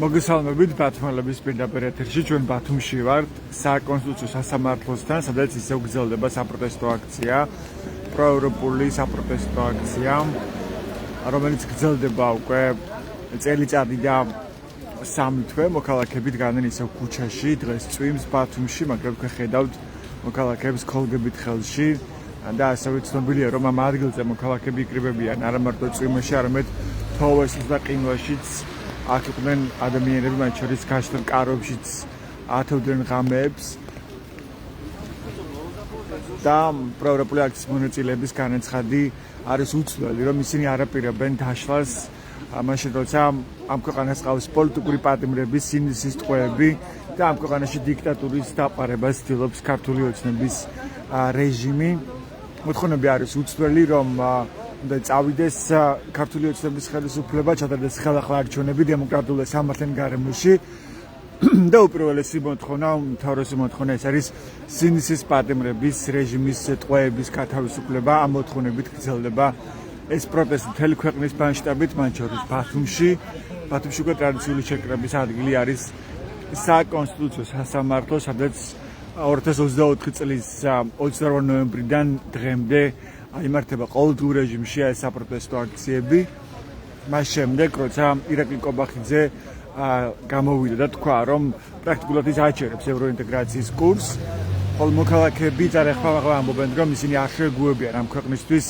მოგესალმებით ბათუმელების პირდაპირ ეთერში ჩვენ ბათუმში ვართ საკონსტიტუციო სასამართლოსთან, სადაც ისევ გრძელდება საპროტესტო აქცია, პროევროპული საპროტესტო აქცია, რომელიც გრძელდება უკვე წელიწადი და 3 თვე. მოქალაქეები დგანან ისევ ქუჩაში, დღეს წვიმს ბათუმში, მაგრამ თქვენ ხედავთ მოქალაქეებს ქოლგებით ხელში და ასევე ცნობილია, რომ ამ ადგილზე მოქალაქეები იკრიბებიან არა მარტო წვიმაში, არამედ თოვეშიც და ყინვაშიც. აქ იყვნენ ადამიანები, მათ შორის გაშლილ კარობშიც ათევდნენ ღამეებს და პროევროპული აქციის მონაწილეების განაცხადი არის უცვლელი, რომ ისინი არ აპირებენ დაშლას მაშინ, როცა ამ ქვეყანას ყავს პოლიტიკური პატიმრების, სინდისის ტყვეები და ამ ქვეყანაში დიქტატურის დაპარებას ცდილობს ქართული ოცნების რეჟიმი. მოთხოვნები არის უცვლელი, რომ და წავიდეს ქართული ოცნების ხელისუფლება, ჩატარდეს ხელახლა არჩევნები დემოკრატიულ სამართლიან გარემოში და უპირველესი მოთხოვნა, უმთავრესი მოთხოვნა ეს არის სინდისის პატიმრების რეჟიმის ტყვეების გათავისუფლება. ამ მოთხოვნებით გრძელდება ეს პროტესტი მთელი ქვეყნის მასშტაბით, მათ შორის ბათუმში. ბათუმში უკვე ტრადიციული შეკრების ადგილი არის საკონსტიტუციო სასამართლო, სადაც 2024 წლის 28 ნოემბრიდან დღემდე აიმართება ყოველდღიურ რეჟიმში ეს საპროტესტო აქციები. მას შემდეგ, როცა ირაკლი კობახიძე გამოვიდა და თქვა, რომ პრაქტიკულად ის აჩერებს ევროინტეგრაციის კურსს, ხოლო მოქალაქეები წარეხმავაღლა ამბობენ, რომ ისინი არ შეეგუებიან ამ ქვეყნისთვის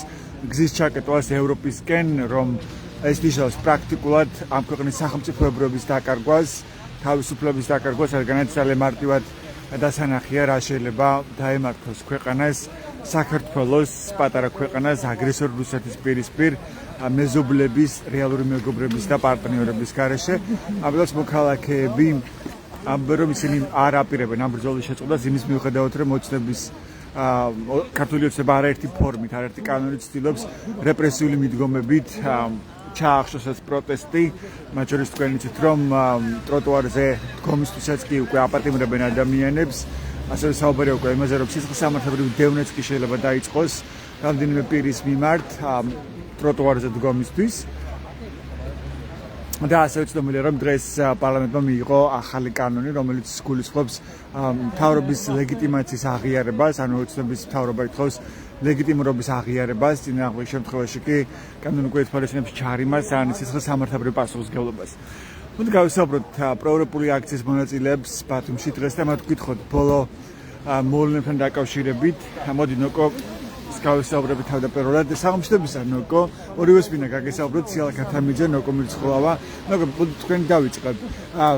გზის ჩაკეტვას ევროპისკენ, რომ ეს ნიშნავს პრაქტიკულად ამ ქვეყნის სახელმწიფოებრიობის დაკარგვას, თავისუფლების დაკარგვას, რადგანაც ძალიან მარტივად დასანახია, რა შეიძლება დაემართოს ქვეყანას, საქართველოს პატარა ქვეყანას აგრესორ რუსეთის პირისპირ მეზობლების, რეალური მეგობრების და პარტნიორების გარეშე. ამიტომაც მოქალაქეები ამბობენ, რომ ისინი არ აპირებენ ამ ბრძოლის შეწყობას იმის მიუხედავად, რომ ოცნების ქართული ოცნება არაერთი ფორმით, არაერთი კანონით ცდილობს რეპრესიული მიდგომებით ჩაახშოს ეს პროტესტი. მათ შორის თქვენ იცით, რომ ტროტუარზე დგომისთვისაც კი უკვე აპატიმრებენ ადამიანებს. ასევე საუბარია უკვე იმაზე, რომ სისხლისამართლებრივი დევნაც კი შეიძლება დაიწყოს რამდენიმე პირის მიმართ ტროტუარზე დგომისთვის. და ასევე ცნობილია, რომ დღეს პარლამენტმა მიიღო ახალი კანონი, რომელიც გულისხმობს მთავრობის ლეგიტიმაციის აღიარებას, ანუ ოცნების მთავრობა ითხოვს ლეგიტიმურობის აღიარებას, წინააღმდეგ შემთხვევაში კი კანონი უკვე ითვალისწინებს ჩარიმას ან სისხლისამართლებრივ პასუხისმგებლობას. მოდი გავისაუბროთ პროევროპული აქციის მონაწილეებს ბათუმში დღეს და მათ ვკითხოთ ბოლო მოვლენებთან დაკავშირებით. მოდი ნოკო გავისაუბრებით თავდაპირველად საღამოშტებისა ნოკო, ორივეს მინდა გაგესაუბროთ სიალა ქათამიძე, ნოკო მირცხულავა. ნოკო, თქვენ დავიწყებთ.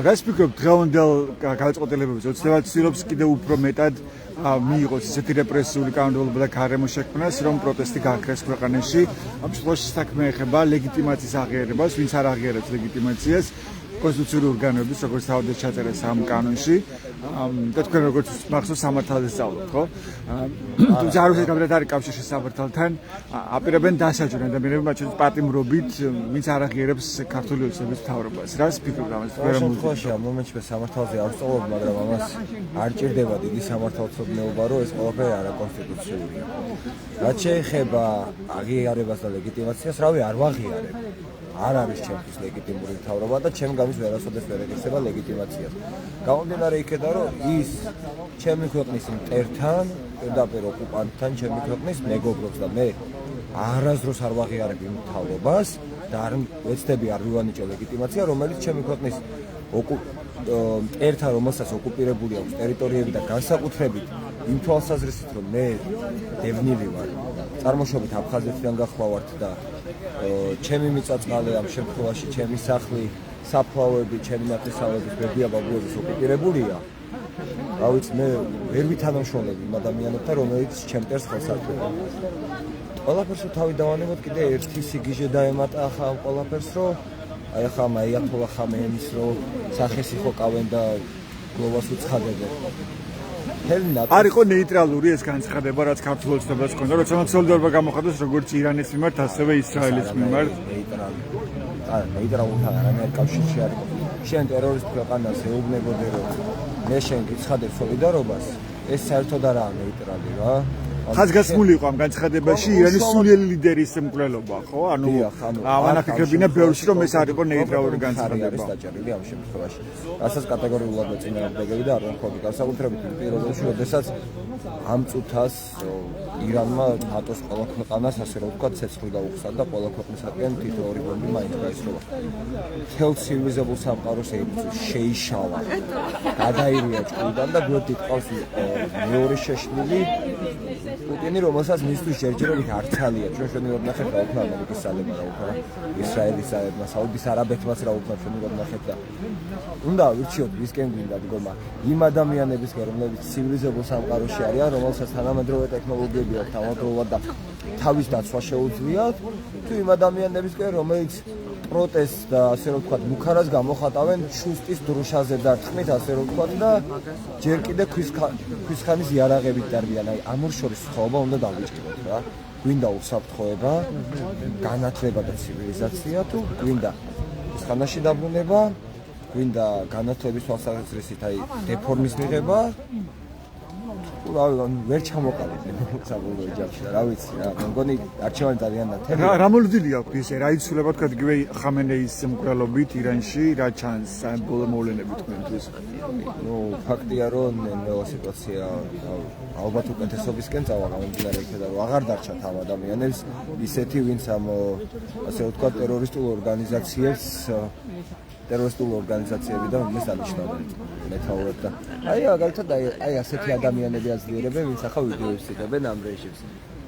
რას ფიქრობთ დღევანდელ გადაწყვეტილებებზე? ოცნება ცდილობს კიდევ უფრო მეტად მიიღოს ისეთი რეპრესიული კანონმდებლობა და გარემო შექმნას, რომ პროტესტი გააქრეს ქვეყანაში. ამ შემთხვევაში საქმე ეხება ლეგიტიმაციის აღიარებას, ვინც არ აღიარებს ლეგიტიმაციას. კონსტიტუციური ორგანოების, როგორც თავადაც ჩაწერეს ამ კანონში, და თქვენ როგორც მახსოვს სამართალზე სწავლობთ, ხო? თუმცა არ ვიცით გამრად არის კავშირი სამართალთან, აპირებენ დასაჯონ ადამიანები, მათ შორის პატიმრობით, ვინც არ აღიარებს ქართული ოცნების მთავრობას. რას ფიქრობთ ამაზე? ამ შემთხვევაში ამ მომენტში სამართალზე არ ვსწავლობ, მაგრამ ამას არ ჭირდება დიდი სამართალმცოდნეობა, რომ ეს ყველაფერი არაკონსტიტუციურია. რაც შეეხება აღიარებას და ლეგიტიმაციას, რავი, არ ვაღიარებ. არ არის ჩემთვის ლეგიტიმური მთავრობა და ჩემ გამის ვერასოდეს ვერ ეკისრება ლეგიტიმაციას. გამომდინარე იქედან, რომ ის ჩემი ქვეყნის მტერთან, პირდაპირ ოკუპანტთან, ჩემი ქვეყნის მეგობრობს და მე არასდროს არ ვაღიარებ იმ მთავრობას და არ ვეცდები არ ვივანიჭო ლეგიტიმაცია, რომელიც ჩემი ქვეყნის მტერთან, რომელსაც ოკუპირებული აქვს ტერიტორიები და განსაკუთრებით იმ თვალსაზრისით, რომ მე დევნილი ვარ, წარმოშობით აფხაზეთიდან გახლავართ და ჩემი მიწა-წყალი ამ შემთხვევაში ჩემი სახლი, საფლავები, ჩემი ნათესავების ბებია ბაბუების ოკუპირებულია. რა ვიცი, მე ვერ ვითანამშრომლობ იმ ადამიანებთან, რომელიც ჩემ მტერს ხელს აწვევენ. ყველაფერს თავი დავანებოთ, კიდე ერთი სიგიჟე დაემატა ახლა ამ ყველაფერს, რომ აი ახლა აიათოლა ხამენის რო სახეს იყო კავენ და გლოვას უცხადებენ. არ იყო ნეიტრალური ეს განცხადება, რაც ქართულ ოცნებას ჰქონდა, როცა მოცულდება გამოხატოს როგორც ირანის მიმართ, ასევე ისრაელის მიმართ. ნეიტრალურთან არანაირ კავშირში არ იყო. შენ ტერორისტ ქვეყანას ეუბნებოდი, რომ მე შენ გიცხადებ სოლიდარობას, ეს საერთოდ არაა ნეიტრალი რა. ხაზგასმული იყო ამ განცხადებაში ირანის სულიერი ლიდერის მკვლელობა, ხო? ანუ ანაფიქრებინა ბევრში რომ ეს არ იყო ნეიტრალური განცხადება. არის დაჭერილი ამ შემთხვევაში. რასაც კატეგორიულად ეწინააღმდეგები და არ ვამხობი განსაკუთრებით პირობებში, როდესაც ამ წუთას ირანმა ატოს ყველა ქვეყანას ასე რომ ვთქვათ, ცეცხლი გაუხსნა და ყველა ქვეყნისაკენ თითოეული ბომბი მაინც გაისროლა. მთელ ცივილიზებულ სამყაროს შეიშალა. გადაირია ჭკუიდან და გვერდით ყავს მეორე შეშლილი პუტინი, რომელსაც მისთვის ჯერჯერობით არ ცალია. ჩვენ შევიდეთ ნახეთ რა უქნა ამერიკის სალებმა რა უქნა ისრაელის სალებმა, საუდის არაბეთმაც რა უქნა შევიდეთ ნახეთ და უნდა ვირჩიოთ ვისკენ გვინდა დგომა იმ ადამიანებისკენ, რომლებიც ცივილიზებულ სამყაროში არიან, რომელსაც თანამედროვე ტექნოლოგიები აქვს თავდადროულად და თავის დაცვა შეუძლიათ, თუ იმ ადამიანებისკენ, რომელიც პროტესტს და ასე რომ ვთქვათ, მუქარას გამოხატავენ შუსტის დროშაზე და თხმით ასე რომ ვთქვათ და ჯერ კიდე ქვისხანის იარაღებით დარბიან. აი ამ ორ შორის სხვაობა უნდა დავიჭიროთ რა. გვინდა უსაფრთხოება, განათლება და ცივილიზაცია, თუ გვინდა ქვისხანაში დაბრუნება, გვინდა განათლების თვალსაზრისით აი დეფორმის მიღება. ვერ ჩამოყალიბდნენ საბოლოო ჯამში და რა ვიცი რა, მგონი არჩევანი ძალიან ნათელი. რა მოლოდინია ის რა იცვლება თქვა იგივე ხამენეის მკვლელობით ირანში რა ჩანს ამ ბოლო მოვლენებით თქვენთვის? ფაქტია რომ ნეო სიტუაცია ალბათ უკეთესობისკენ წავა გამომდინარე იქნება რომ აღარ დარჩათ ამ ადამიანებს ისეთი ვინც ამ ასე ვთქვათ ტერორისტულ ორგანიზაციებიდან ვინც დანიშნავდნენ მეთაურად და აი მაგალითად აი ასეთი ადამიანები აძლიერებენ ვინც ახლა ვიდეოებს იღებენ ამ რეჟიმს.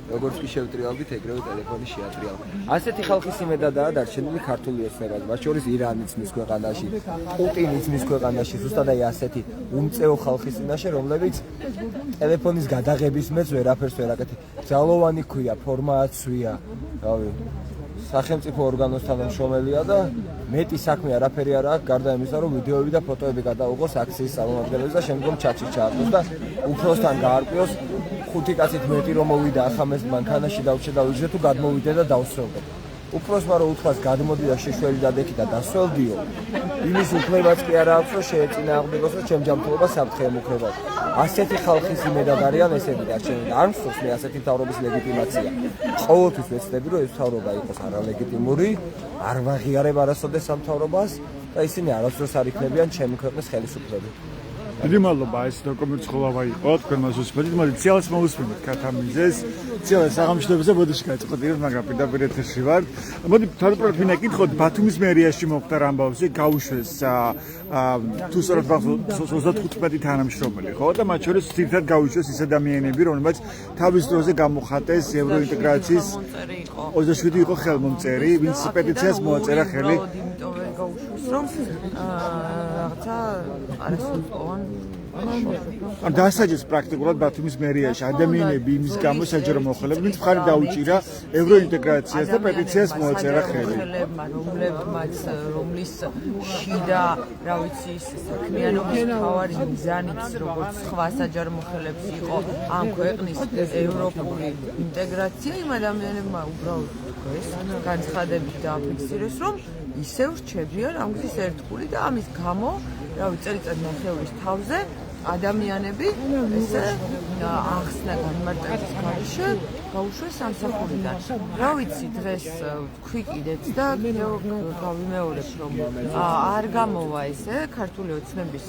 როგორც კი შევტრიალდით, ეგრევე ტელეფონი შეატრიალდა. ასეთი ხალხის იმედადაა დარჩენილი ქართული ოცნება, მათ შორის ირანიც მის ქვეყანაში, პუტინიც მის ქვეყანაში, ზუსტად აი ასეთი უმწეო ხალხის წინაშე, რომლებიც ტელეფონის გადაღების მეც ვერაფერს ვერ აკეთებენ. ძალოვანი ქვია, ფორმაცია, რავი, სახელმწიფო ორგანოს თანამშრომელია და მეტი საქმე არაფერი არ აქვს, გარდა იმისა, რომ ვიდეოები და ფოტოები გადაუღოს აქციის წარმომადგენლებს და შემდგომ ჩატში ჩააყოს და უფროსთან გაარკვიოს 5 კაცით მეტი რომ მოვიდა ახამეს მანქანაში დავჭე და ვიჟე თუ გადმოვიდე და დავსვევდე. უფროსმა რომ უთქვას გადმოდი და შეშველი დადექი და დასვევდიო. იმის უფლებაც კი არ აქვს რომ შეეწინააღმდეგოს რომ ჩემ ჯანმრთელობა საფრთხე ემუქრება. ასეთი ხალხის იმედად არიან ესენი დარჩენილი. არ მსწავს მე ასეთი მთავრობის ლეგიტიმაცია. ყოველთვის ვეცდები რომ ეს მთავრობა იყოს არალეგიტიმური, არ ვაღიარებ არასოდეს ამ მთავრობას და ისინი არასდროს არ იქნებიან ჩემი ქვეყნის ხელისუფლები. დიდი მადლობა ეს დოკუმენტი ხოლავა იყო თქვენ მას უსმენთ. მოდი ციალს მოусმენთ ქათამიზეს. ციალს საღამოშტებზე ბოდიში გაიწყოთ, მაგრამ პირდაპირ ეთერში ვარ. მოდი თავდაპირველად ვინა კითხოთ ბათუმის მერიაში მოხდა ამბავზე, გაუშვეს თუ სწორად 35 თანამშრომელი, ხო? და მათ შორის ძირითადად გაუშვეს ის ადამიანები, რომლებიც თავის დროზე გამოხატეს ევროინტეგრაციის 27 იყო ხელმომწერი, ვინც პეტიციას მოაწერა ხელი. რომ რაღაცა არასრულყოფან ან დასაჯეს პრაქტიკულად ბათუმის მერიაში ადამიანები იმის გამო საჯარო მოხელები, ვინც მხარი დაუჭირა ევროინტეგრაციას და პეტიციას მოაწერა ხელი. რომლის შიდა, რა ვიცი, საქმიანობის მთავარი მიზანიც როგორც სხვა საჯარო მოხელებს იყო ამ ქვეყნის ევროპული ინტეგრაცია, იმ ადამიანებმა უბრალოდ ეს განცხადებით დააფიქსირეს, რომ ისევ რჩებიან ამ გზის ერთგული და ამის გამო, რა ვიცი, წელიწად ნახევრის თავზე ადამიანები ესე ახსნა განმარტების გარეშე გაუშვეს სამსახურიდან. რა ვიცი, დღეს თქვი კიდეც და გავიმეორებ, რომ არ გამოვა ესე ქართული ოცნების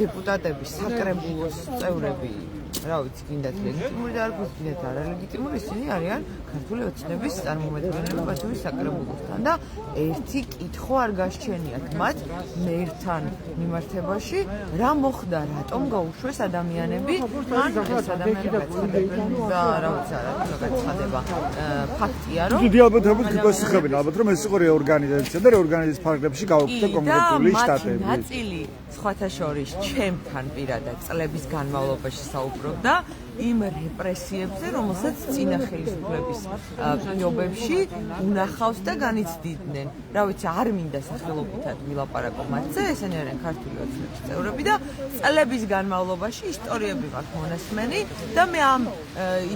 დეპუტატების საკრებულოს წევრები, რა ვიცი, გინდათ ლეგიტიმური და არ გინდათ არალეგიტიმური, ისინი არიან ქართული ოცნების წარმომადგენლები ბათუმის საკრებულოსთან და ერთი კითხვა არ გასჩენიათ მათ მერთან მიმართებაში, რა მოხდა, რატომ გაუშვეს ადამიანები, ან ეს ადამიანები გაცხადებენ და რა ვიცი, გაცხადება ფაქტია, რომ დიდი ალბათობით გასახებენ, ალბათ რომ ეს იყო რეორგანიზაცია და რეორგანიზაციის ფარგლებში გაუქმდა კონკრეტული შტატები. ნაწილი სხვათა შორის ჩემთან პირადად წლების განმავლობაში საუბრობდა იმ რეპრესიებზე, რომელსაც წინა ხელისუფლების პირობებში უნახავს და განიცდიდნენ. რა ვიცი, არ მინდა სახელობითად ვილაპარაკო მათზე, ესენი არიან ქართული ოცნების წევრები და წლების განმავლობაში ისტორიები მაქვს მონასმენი და მე ამ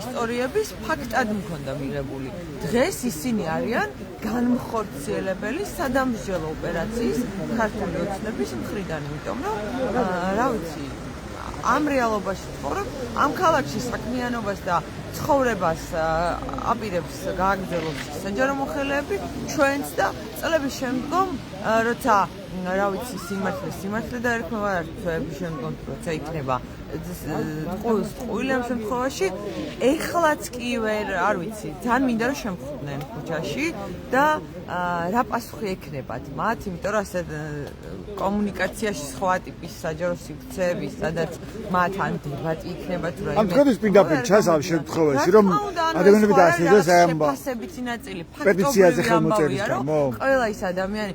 ისტორიების ფაქტად მქონდა მიღებული. დღეს ისინი არიან განმხორციელებელი სადამსჯელო ოპერაციის ქართული ოცნების მხრიდან, იმიტომ რომ რა ვიცი, ამ რეალობაში ცხოვრობ, ამ ქალაქში საქმიანობას და ცხოვრებას აპირებს გააგრძელოს საჯარო მოხელეები ჩვენც და წლების შემდგომ როცა რა ვიცი სიმართლე დაერქმევა წლების შემდგომ როცა იქნება ყույლი ამ შემთხვევაში ეხლაც კი არ ვიცი ძალიან მინდა რომ შემხვდნენ ქუჩაში და რა პასუხი ექნებათ მათ იმიტომ რომ ასე კომუნიკაციაში სხვა ტიპის საჯარო სივრცეები სადაც მათ ან დებატი იქნება თუ რა ამ თქვენთვის პირდაპირ ჩას ამ შემთხვევაში რომ ადამიანები დაასრულოს ამ ფასებითი ნაწილი პეტიციაზე ხელმოწერის გამო ყველა ის ადამიანი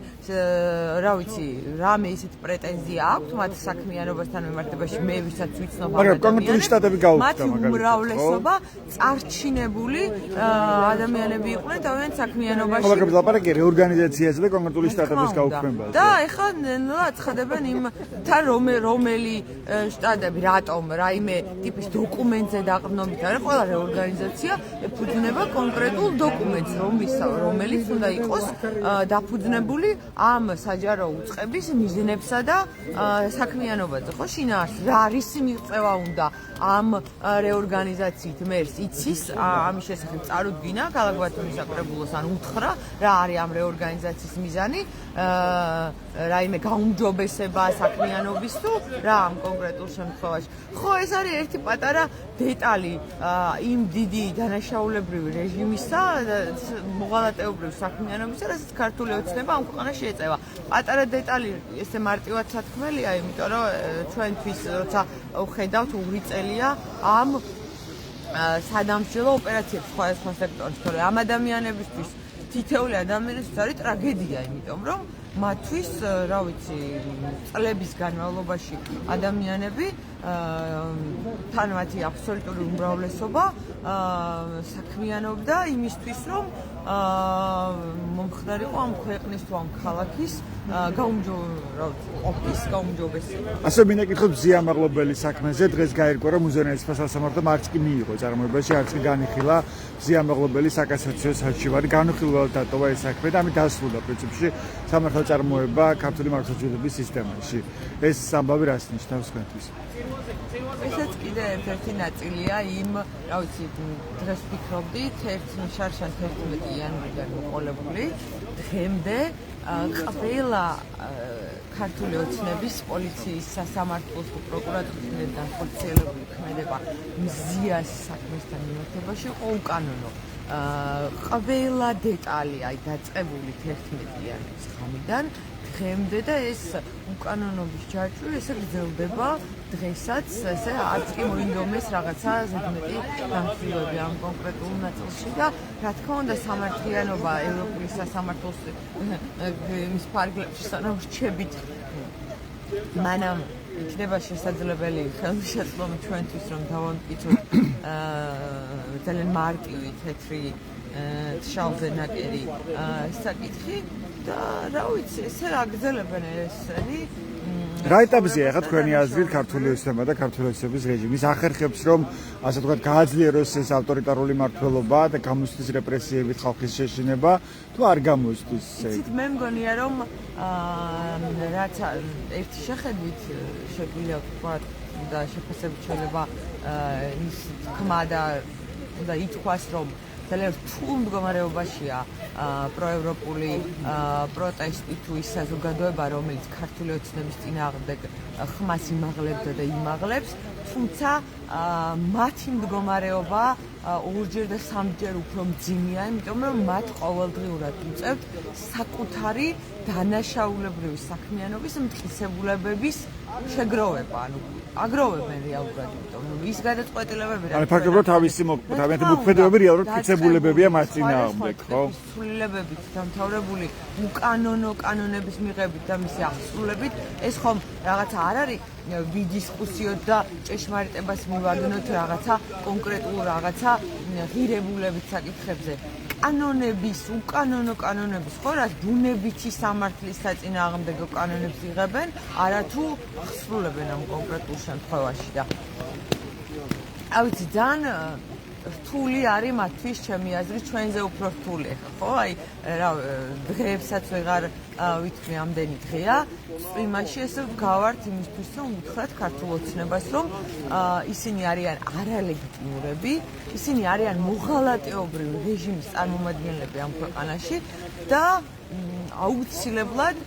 რა ვიცი რამე ისეთი პრეტენზია აქვს მათ საქმიანობასთან მიმართებაში მე ვისაც ვიცნობ მაგრამ კონკრეტული შტატები გაუქმდა მაგალითად უმრავლესობა წარჩინებული ადამიანები იყვნენ თავიანთ საქმიანობაში მაგრამ ლაპარაკი რეორგანიზაციაზე და კონკრეტული შტატების გაუქმებაზე და ეხლა ნელა ცხადებენ იმ თან რომელი შტატები რატომ რაიმე ტიპის დოკუმენტზე დაყრდნობით არა ყველა რეორგანიზაცია ეფუძნება კონკრეტულ დოკუმენტს რომელიც უნდა იყოს დაფუძნებული ამ საჯარო უწყების მიზნებსა და საქმიანობაზე ხო შინაარსს რა არის მიღწევა უნდა ამ რეორგანიზაციით მერს იცის ამის შესახებ წარუდგინა ქალაქ ბათუმის საკრებულოს ან უთხრა რა არის ამ რეორგანიზაციის მიზანი რაიმე გაუმჯობესება საქმიანობის თუ რა ამ კონკრეტულ შემთხვევაში ხო ეს არის ერთი პატარა დეტალი იმ დიდი დანაშაულებრივი რეჟიმისა მოღალატეობრივი საქმიანობისა რასაც ქართული ოცნება ამ ქვეყანაში ეწევა პატარა დეტალი ესე მარტივად სათქმელია იმიტომ რომ ჩვენთვის როცა ვხედავთ უღრი წელია ამ სადამსჯელო ოპერაციებს სხვადასხვა სექტორის თორე ამ ადამიანებისთვის თითეული ადამიანისთვის არის ტრაგედია იმიტომ რომ მათთვის რა ვიცი წლების განმავლობაში ადამიანები თან მათი აბსოლუტური უმრავლესობა საქმიანობდა იმისთვის რომ მომხდარიყო ამ ქვეყნის თუ ამ ქალაქის გაუმჯობესება. ასე მინდა გითხოთ ზიამაღლობელი საქმეზე დღეს გაირკვა რომ მუზეუმის სასამართლომ არც კი მიიღო წარმოებაში არც კი განიხილა ზიამაღლობელი საკასაციო საჩივარი განხილულად დატოვა ეს საქმე და ამით დასრულდა პრინციპში სამართალ წარმოება ქართული მართლმსაჯულების სისტემაში. ეს ამბავი რას ნიშნავს თქვენთვის? ესეც კიდე ერთ-ერთი ნაწილია იმ, რა ვიცი, დღეს ვფიქრობდით, შარშან 11 იანვრიდან მოყოლებული დღემდე ყველა ქართული ოცნების პოლიციის სასამართლოს და პროკურატურის განხორციელებული ქმედება მზიას საქმესთან მიმართებაში იყო უკანონო. ყველა დეტალი აი დაწყებული 11 იანვრის ღამიდან დღემდე და ეს უკანონობის ჯაჭვი ესე გრძელდება დღესაც ესე არც კი მოინდომეს რაღაცა ზედმეტი განხილვები ამ კონკრეტულ ნაწილში და რა თქმა უნდა სამართლიანობა ევროპული სასამართლოს მის ფარგლებში სანამ რჩებით მანამ იქნება შესაძლებელი ხელმისაწვდომი ჩვენთვის რომ დავამტკიცოთ ძალიან მარტივი თეთრი შავზე ნაკერი საკითხი და რა ვიცი ესე აგრძელებენ ესენი რა ეტაპზეა ახლა თქვენი აზრით ქართული ოცნება და ქართული ოცნების რეჟიმის ახერხებს რომ ასე ვთქვათ გააძლიეროს ეს ავტორიტარული მმართველობა და გამოსცეს რეპრესიებით ხალხის შეშინება თუ არ გამოსცეს იცით მე მგონია რომ რაც ერთი შეხედვით შეგვიძლია ვთქვათ და შეფასებით შეიძლება ის თქმა და ითქვას რომ ძალიან რთულ მდგომარეობაშია პროევროპული პროტესტი თუ ის საზოგადოება რომელიც ქართული ოცნების წინააღმდეგ ხმას იმაღლებდა და იმაღლებს თუმცა მათი მდგომარეობა ორჯერ და სამჯერ უფრო მძიმეა იმიტომ რომ მათ ყოველდღიურად უწევთ საკუთარი დანაშაულებრივი საქმიანობის მტკიცებულებების შეგროვება ანუ აგროვებენ რეალურად იმიტომ რომ ის გადაწყვეტილებები რა ფაქტობრივად თავისი თავიანთი მოქმედებები რეალურად მტკიცებულებებია მათ წინააღმდეგ ხო სრულებებით დამთავრებული უკანონო კანონების მიღებით და მისი აღსრულებით ეს ხომ რაღაცა არ არის ვიდისკუსიოთ და ჭეშმარიტებას მივაგნოთ რაღაცა კონკრეტულ რაღაცა ღირებულებით საკითხებზე კანონების უკანონო კანონების ხო რაც ბუნებითი სამართლის საწინააღმდეგო კანონებს იღებენ არათუ აღსრულებენ ამ კონკრეტულ შემთხვევაში და ავიცი ძალიან რთული არის მათთვის ჩემი აზრით ჩვენზე უფრო რთული ხა ხო აი რა დღეებსაც ვეღარ ვითვლი ამდენი დღეა იმაში ესე გავართ იმისთვის რომ უთხრათ ქართულ ოცნებას რომ ისინი არიან არალეგიტიმურები ისინი არიან მოღალატეობრივი რეჟიმის წარმომადგენლები ამ ქვეყანაში და აუცილებლად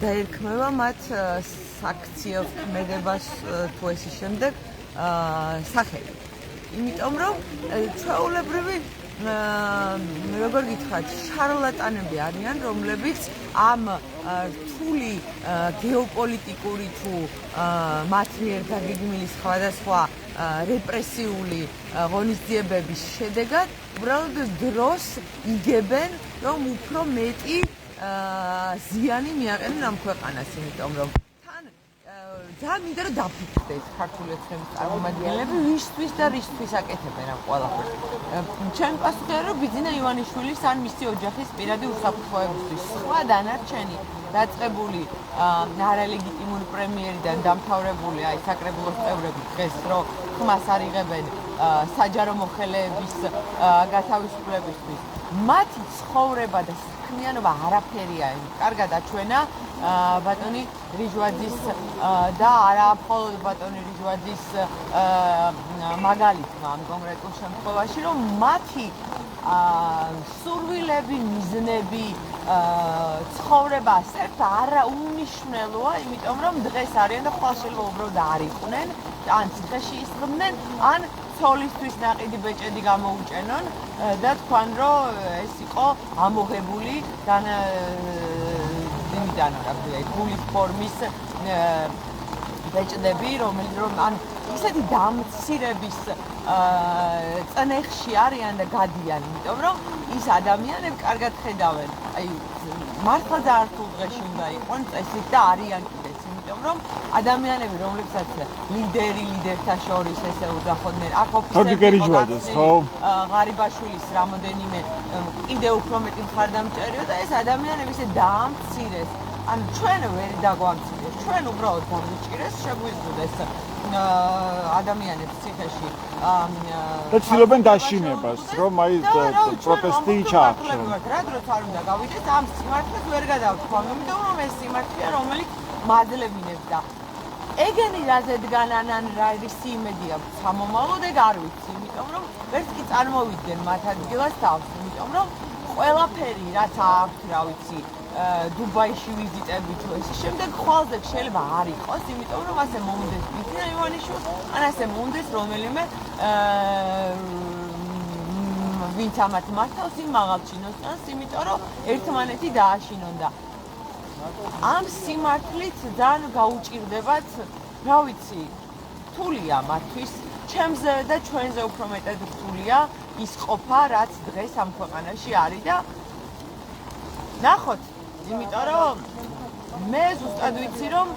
დაერქმევა მათ საქციელ ქმედებას თუ ეს შემდეგ სახელი იმიტომ რომ ჩვეულებრივი როგორ გითხრათ შარლატანები არიან რომლებიც ამ რთული გეოპოლიტიკური თუ მათ მიერ დაგეგმილი სხვადასხვა რეპრესიული ღონისძიებების შედეგად უბრალოდ დროს იგებენ რომ უფრო მეტი ზიანი მიაყენონ ამ ქვეყანას იმიტომ რომ და მინდა რომ დაფიქრდეთ ქართული ოცნების წარმომადგენლები ვისთვის და რისთვის აკეთებენ ამ ყველაფერს. ჩემი პასუხია რომ ბიძინა ივანიშვილის ან მისი ოჯახის პირადი უსაფრთხოებისთვის სხვა დანარჩენი დაწყებული არალეგიტიმური პრემიერიდან დამთავრებული აი საკრებულოს წევრები დღეს რომ ხმას არ იღებენ საჯარო მოხელეების გათავისუფლებისთვის მათი ცხოვრება და საქმიანობა არაფერია კარგად აჩვენა ბატონი რიჟვაძის და არა მხოლოდ ბატონი რიჟვაძის მაგალითმა ამ კონკრეტულ შემთხვევაში რომ მათი სურვილები, მიზნები, ცხოვრება საერთოდ არა უნიშნელოა, იმიტომ რომ დღეს არიან და ხვალ შეიძლება უბრალოდ არ იყვნენ, ან ციხეში ისხდნენ, ან ცოლისთვის ნაყიდი ბეჭედი გამოუჭენონ და თქვან რომ ეს იყო ამოღებული იმიდან რა ქვია, გულის ფორმის ბეჭდები, რომელიც ან ისეთი დამცირების წნეხში არიან და გადიან, იმიტომ რომ ის ადამიანები კარგად ხედავენ. აი მართლა ძართულ დღეში უნდა იყვნენ წესით და არიან კიდეც, იმიტომ რომ ადამიანები, რომლებსაც ლიდერთა შორის ესე უძახოდნენ, აქ ოფიცერი ღარიბაშვილის რამოდენიმე კიდე უფრო მეტი მხარდამჭერიო და ეს ადამიანები ისე დაამცირეს. ანუ ჩვენ ვერ დაგვამცირეს, ჩვენ უბრალოდ გამიჭირეს, შეგვიზღუდეს ადამიანებს ციხეში და ცდილობენ დაშინებას, რომ აი პროტესტი ჩაახშონ. რა დროც არ უნდა გავიდეს ამ სიმართლეს ვერ გადავთქვამ, იმიტომ რომ ეს სიმართლეა, რომელიც მაძლებინებს და ეგენი რაზე დგანან ან რა ის იმედი აქვს სამომავლოდ ეგ არ ვიცი, იმიტომ რომ ვერც კი წარმოვიდგენ მათ ადგილას თავს, იმიტომ რომ ყველაფერი რაც აქვს, რა ვიცი, დუბაიში ვიზიტები თუ ეს შემდეგ ხვალზე შეიძლება არ იყოს, იმიტომ რომ ასე მომდეს ბიძინა ივანიშვილს, ან ასე მომდეს რომელიმე ვინც ამათ მართავს იმ მაღალჩინოსნას, იმიტომ რომ ერთმანეთი დააშინონ და ამ სიმართლით ძალიან გაუჭირდებათ, რა ვიცი, რთულია მათთვის, ჩემზე და ჩვენზე უფრო მეტად რთულია ის ყოფა, რაც დღეს ამ ქვეყანაში არის და ნახოთ, იმიტომ რომ მე ზუსტად ვიცი, რომ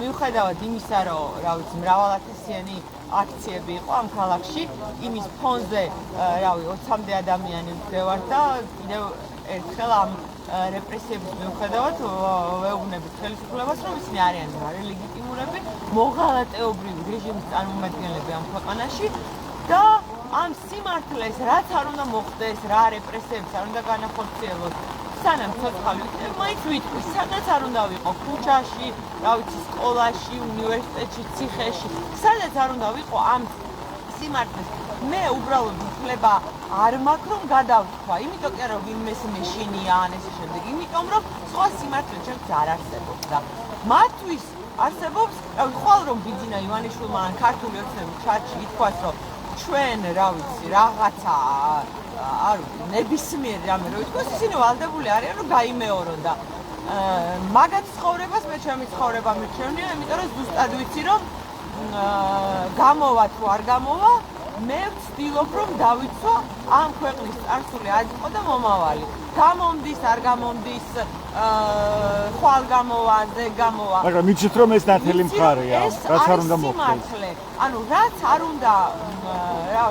მიუხედავად იმისა, რომ რა ვიცი, მრავალათასიანი აქციები იყო ამ ქალაქში, იმის ფონზე, რავი, 20-მდე ადამიანი ვდგევართ და კიდევ ერთხელ ამ რეპრესიების მიუხედავად ვეუბნებით ხელისუფლებას, რომ ისინი არიან არალეგიტიმურები, მოღალატეობრივი რეჟიმის წარმომადგენლები ამ ქვეყანაში და ამ სიმართლეს რაც არ უნდა მოხდეს, რა რეპრესიებს არ უნდა განახორციელოს, სანამ ცოცხალი ვიქნებ, მაინც ვიტყვი, სადაც არ უნდა ვიყო, ქუჩაში, რა ვიცი, სკოლაში, უნივერსიტეტში, ციხეში, სადაც არ უნდა ვიყო ამ სიმართლეს. მე უბრალოდ უფლება არ მაქვს რომ გადავთქვა, იმიტომ რომ ვინმეს მეშინია ან ესე შემდეგ, იმიტომ რომ სხვა სიმართლე ჩემთვის არ არსებობს და მათთვის არსებობს, რავი, ხვალ რომ ბიძინა ივანიშვილმა ან ქართული ოცნების ჩატში ითქვას, რომ ჩვენ, რა ვიცი, რაღაცა არ ნებისმიერ რამე რო ითქვას, ისინი ვალდებული არიან რომ გაიმეორონ და მაგათ ცხოვრებას მე ჩემი ცხოვრება მირჩევნია, იმიტომ რომ ზუსტად ვიცი რომ გამოვა თუ არ გამოვა, მე ვცდილობ რომ დავიცვა ამ ქვეყნის წარსული აზიყო და მომავალი. გამომდის, არ გამომდის, ხვალ გამოვა, ზე გამოვა. მაგრამ იცით რომ ეს ნათელი მხარეა, რაც არ უნდა მოხდეს. ანუ რაც არ უნდა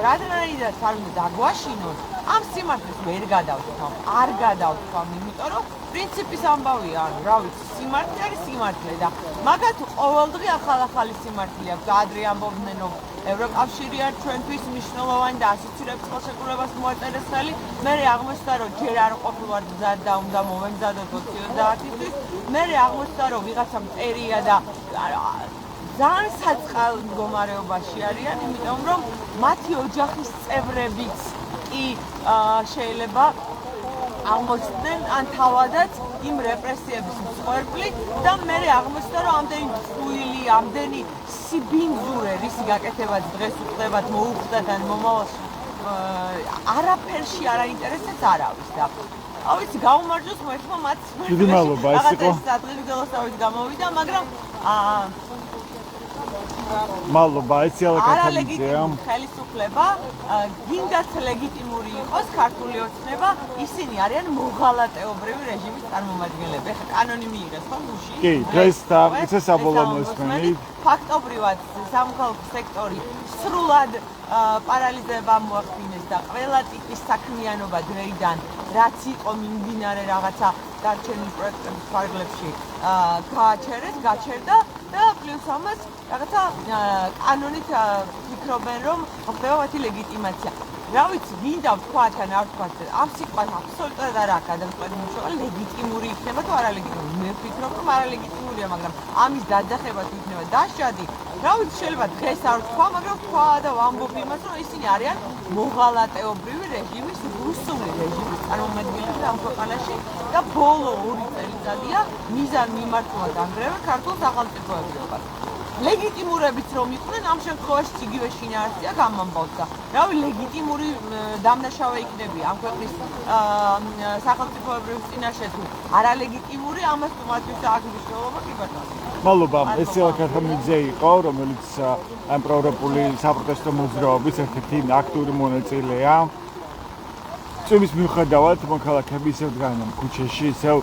რადგანაც არ უნდა დაგვაშინოს, ამ სიმართლეს ვერ გადავთქვამ, არ გადავთქვამ, იმიტომ რომ პრინციპის ამბავია, ანუ რა ვიცი, სიმართლე არის სიმართლე და მაგათ ყოველდღე ახალი სიმართლე აქვს. ადრე ამბობდნენ რომ ევროკავშირი არის ჩვენთვის მნიშვნელოვანი და ასოცირებს ხელშეკრულებას მოაწერეს ხელი. მე აღმოჩნდა რომ ჯერ არ ყოფილვარ მზად და უნდა მომემზადოთ 2030-ისთვის. მე აღმოჩნდა რომ ვიღაცამ წერია და ძალიან საწყალ მდგომარეობაში არიან, იმიტომ რომ მათი ოჯახის წევრებიც კი შეიძლება აღმოჩნდნენ ან თავადაც იმ რეპრესიების მსხვერპლი და მე აღმოჩნდა რომ ამდენი ტყუილი, ამდენი სიბინძურე, რისი გაკეთებაც დღეს უხდებათ, მოუხდათ ან მომავალში არაფერში არ აინტერესებს არავის და ავიცი გაუმარჯოს მოეხმა მათ დიდი მადლობა, ეს იყო ადგილგელოსავით გამოვიდა, მაგრამ მადლობა, ეციალა კათალიზეა. ხელისუფლება გინდათ ლეგიტიმური იყოს ქართული ოცნება, ისინი არიან მოღალატეობრივი რეჟიმის წარმომადგენლები. ეხლა კანონი მიიღეს ხო გუში? კი, დღეს დაამტკიცა საბოლოო მოსმენი. ფაქტობრივად სამხალხო სექტორი სრულად პარალიზება მოახდინეს და ყველა ტიპის საქმიანობა დროიდან რაც იყო მიმდინარე რაღაცა დარჩენილი პროექტების ფარგლებში გაჩერდა და პლუს ამას რაღაცა კანონით ფიქრობენ რომ ხდება მათი ლეგიტიმაცია. რა ვიცი, გინდა ვთქვათ ან არ ვთქვათ, ამ სიტყვას აბსოლუტურად არ აქვს გადამწყვეტი მნიშვნელობა, ლეგიტიმური იქნება თუ არალეგიტიმური. მე ვფიქრობ, რომ არალეგიტიმურია, მაგრამ ამის დაძახება თუ იქნება დასჯადი, რა ვიცი, შეიძლება დღეს არ ვთქვა, მაგრამ ვთქვა და ვამბობ იმას, რომ ისინი არიან მოღალატეობრივი რეჟიმის, რუსული რეჟიმის წარმომადგენლები ამ ქვეყანაში და ბოლო 2 წელიწადია მიზან მიმართულად ანგრევენ ქართულ სახელმწიფოებრიობას. ლეგიტიმურებიც რომ იყვნენ, ამ შემთხვევაში იგივე შინაარსი აქვს ამ ამბავს და რავი, ლეგიტიმური დამნაშავე იქნებია ამ ქვეყნის სახელმწიფოებრიობის წინაშე თუ არალეგიტიმური, ამას თუ მათთვის აქვს მნიშვნელობა კი ბატონო. მადლობა, ეციალა კათალიზე იყო, რომელიც ამ პროევროპული საპროტესტო მოძრაობის ერთ-ერთი აქტიური მონაწილეა. წვიმის მიუხედავად, მოქალაქეები ისევ დგანან ქუჩაში, ისევ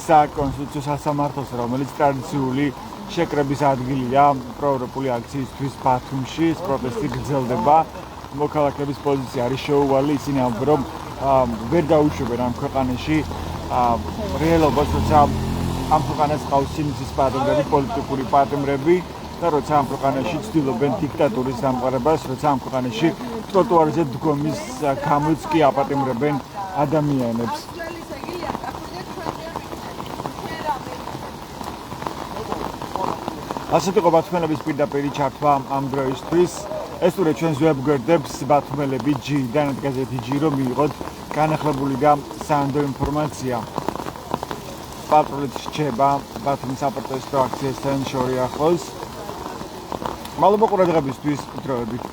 საკონსტიტუციო სასამართლოს, რომელიც ტრადიციული შეკრების ადგილია პროევროპული აქციისთვის ბათუმში. ეს პროტესტი გრძელდება. მოქალაქეების პოზიცია არის შეუვალი, ისინი ამბობენ, რომ ვერ გაუშვებენ ამ ქვეყანაში რეალობას, როცა ამ ქვეყანას ყავს სიმსის პატიმრები, პოლიტიკური პატიმრები და როცა ამ ქვეყანაში ცდილობენ დიქტატურის დამყარებას, როცა ამ ქვეყანაში ტროტუარზე დგომის გამოც კი აპატიმრებენ ადამიანებს. ასეთი იყო ბათუმელების პირდაპირი ჩართვა ამ დროისთვის. ეს თურმე ჩვენს ვებგვერდებს ბათუმელები ჯი-დან გაზეთი ჯი რომ მიიღოთ განახლებული და სანდო ინფორმაცია. პატრულით რჩება ბათუმის საპროტესტო აქციასთან შორიახლოს. მადლობა ყურადღებისთვის, დროებით.